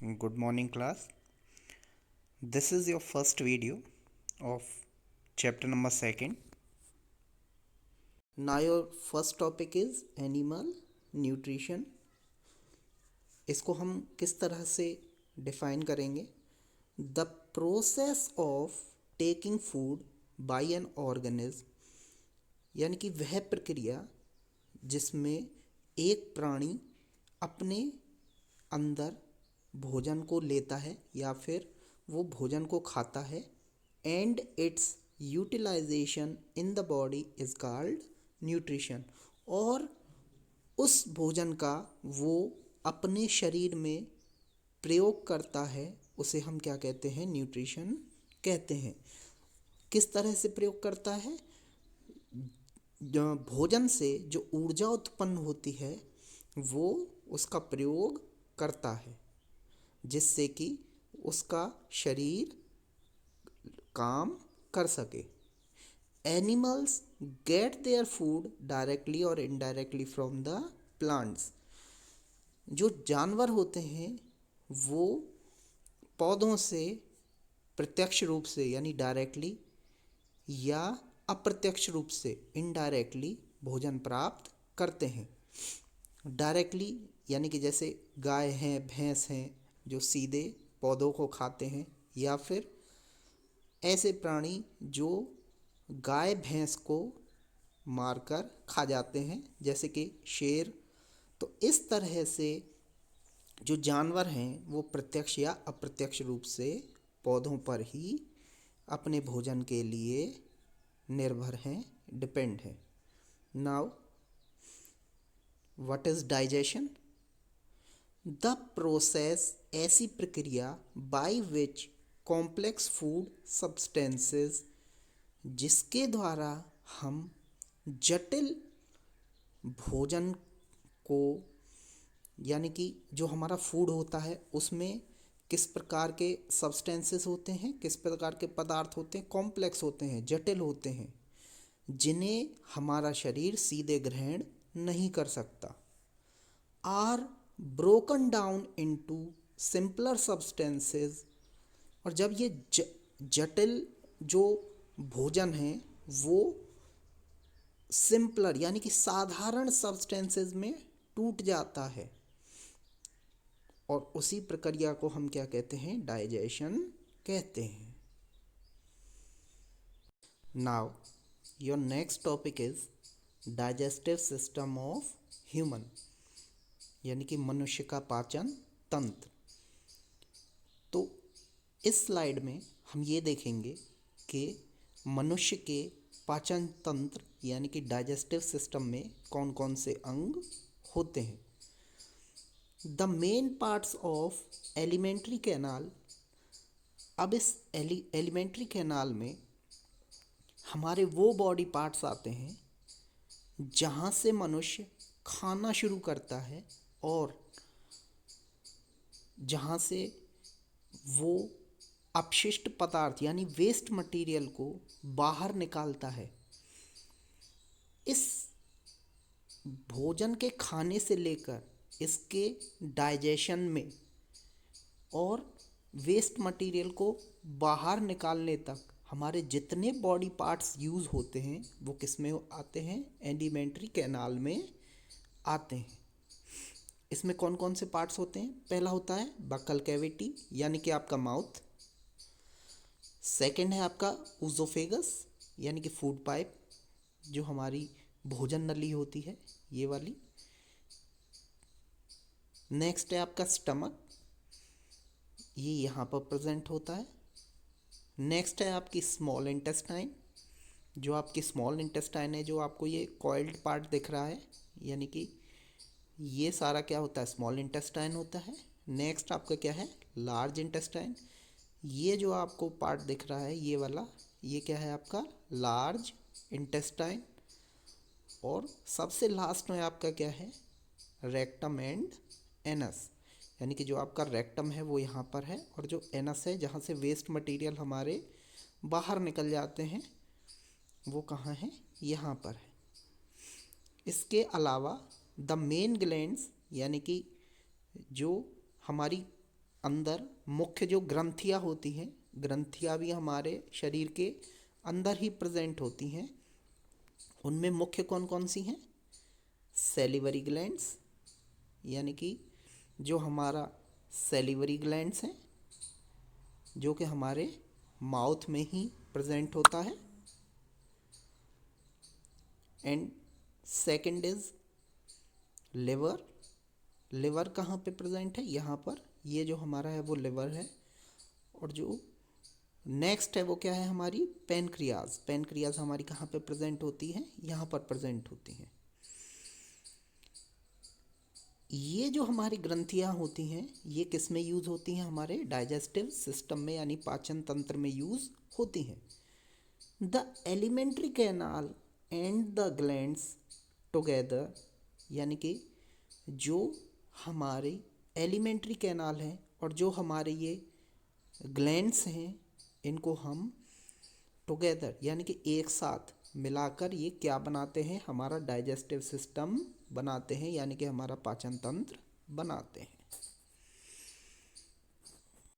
Good morning, class. This is your first video of chapter number 2nd. Now, your first topic is animal nutrition. इसको हम किस तरह से define करेंगे? The process of taking food by an organism, यानी कि वह प्रक्रिया जिसमें एक प्राणी अपने अंदर भोजन को लेता है या फिर वो भोजन को खाता है, and its utilisation in the body is called nutrition. और उस भोजन का वो अपने शरीर में प्रयोग करता है, उसे हम क्या कहते हैं? न्यूट्रिशन कहते हैं। किस तरह से प्रयोग करता है? भोजन से जो ऊर्जा उत्पन्न होती है वो उसका प्रयोग करता है, जिससे कि उसका शरीर काम कर सके। Animals gate their food directly और इनडायरेक्टली फ्रॉम द प्लांट्स। जो जानवर होते हैं वो पौधों से प्रत्यक्ष रूप से यानी डायरेक्टली या अप्रत्यक्ष रूप से इनडायरेक्टली भोजन प्राप्त करते हैं। डायरेक्टली यानी कि जैसे गाय हैं, भैंस हैं, जो सीधे पौधों को खाते हैं, या फिर ऐसे प्राणी जो गाय भैंस को मारकर खा जाते हैं, जैसे कि शेर। तो इस तरह से जो जानवर हैं वो प्रत्यक्ष या अप्रत्यक्ष रूप से पौधों पर ही अपने भोजन के लिए निर्भर हैं, डिपेंड हैं। Now what is digestion? The process, ऐसी प्रक्रिया by which complex food substances, जिसके द्वारा हम जटिल भोजन को, यानी कि जो हमारा फूड होता है उसमें किस प्रकार के सब्सटेंसेस होते हैं, किस प्रकार के पदार्थ होते हैं, कॉम्प्लेक्स होते हैं, जटिल होते हैं, जिन्हें हमारा शरीर सीधे ग्रहण नहीं कर सकता, are broken down into simpler substances. और जब ये जटिल जो भोजन है वो सिंपलर यानी कि साधारण सब्सटेंसेस में टूट जाता है, और उसी प्रक्रिया को हम क्या कहते हैं? डाइजेशन कहते हैं। Now your next topic is digestive system of human, यानी कि मनुष्य का पाचन तंत्र। तो इस स्लाइड में हम ये देखेंगे कि मनुष्य के पाचन तंत्र यानी कि डाइजेस्टिव सिस्टम में कौन कौन से अंग होते हैं। The main parts of alimentary canal. अब इस एलिमेंट्री कैनाल में हमारे वो बॉडी पार्ट्स आते हैं जहाँ से मनुष्य खाना शुरू करता है और जहाँ से वो अपशिष्ट पदार्थ यानी वेस्ट मटेरियल को बाहर निकालता है। इस भोजन के खाने से लेकर इसके डाइजेशन में और वेस्ट मटेरियल को बाहर निकालने तक हमारे जितने बॉडी पार्ट्स यूज़ होते हैं वो किस में आते हैं? एलिमेंट्री कैनाल में आते हैं। इसमें कौन कौन से पार्ट्स होते हैं? पहला होता है बक्कल कैविटी यानी कि आपका माउथ। सेकंड है आपका ऊज़ोफेगस यानी कि फूड पाइप, जो हमारी भोजन नली होती है, ये वाली। नेक्स्ट है आपका स्टमक, ये यहाँ पर प्रेजेंट होता है। नेक्स्ट है आपकी स्मॉल इंटेस्टाइन, जो आपकी स्मॉल इंटेस्टाइन है, जो आपको ये कॉइल्ड पार्ट दिख रहा है, यानी कि ये सारा क्या होता है? स्मॉल इंटेस्टाइन होता है। नेक्स्ट आपका क्या है? Large intestine. ये जो आपको पार्ट दिख रहा है ये वाला, ये क्या है? आपका लार्ज इंटेस्टाइन। और सबसे लास्ट में आपका क्या है? रेक्टम एंड एनस, यानी कि जो आपका रेक्टम है वो यहाँ पर है, और जो एनस है जहाँ से वेस्ट मटेरियल हमारे बाहर निकल जाते हैं वो कहाँ है? यहाँ पर है। इसके अलावा द मेन ग्लैंड्स, यानी कि जो हमारी अंदर मुख्य जो ग्रंथियाँ होती हैं, ग्रंथियाँ भी हमारे शरीर के अंदर ही प्रेजेंट होती हैं। उनमें मुख्य कौन कौन सी हैं? सैलिवरी ग्लैंड्स, यानी कि जो हमारा सैलिवरी ग्लैंड्स हैं, जो कि हमारे माउथ में ही प्रेजेंट होता है। And second is liver. Liver कहाँ पे प्रेजेंट है? यहाँ पर, ये जो हमारा है वो लिवर है। और जो नेक्स्ट है वो क्या है? हमारी पैनक्रियाज। पैनक्रियाज हमारी कहाँ पे प्रेजेंट होती है? यहाँ पर प्रेजेंट होती हैं। ये जो हमारी ग्रंथियाँ होती हैं ये किस में यूज़ होती हैं? हमारे डाइजेस्टिव सिस्टम में, यानी पाचन तंत्र में यूज़ होती हैं। The alimentary canal and the glands together, यानी कि जो हमारे एलिमेंट्री कैनाल हैं और जो हमारे ये ग्लैंड्स हैं, इनको हम टुगेदर यानी कि एक साथ मिलाकर ये क्या बनाते हैं? हमारा डाइजेस्टिव सिस्टम बनाते हैं, यानी कि हमारा पाचन तंत्र बनाते हैं।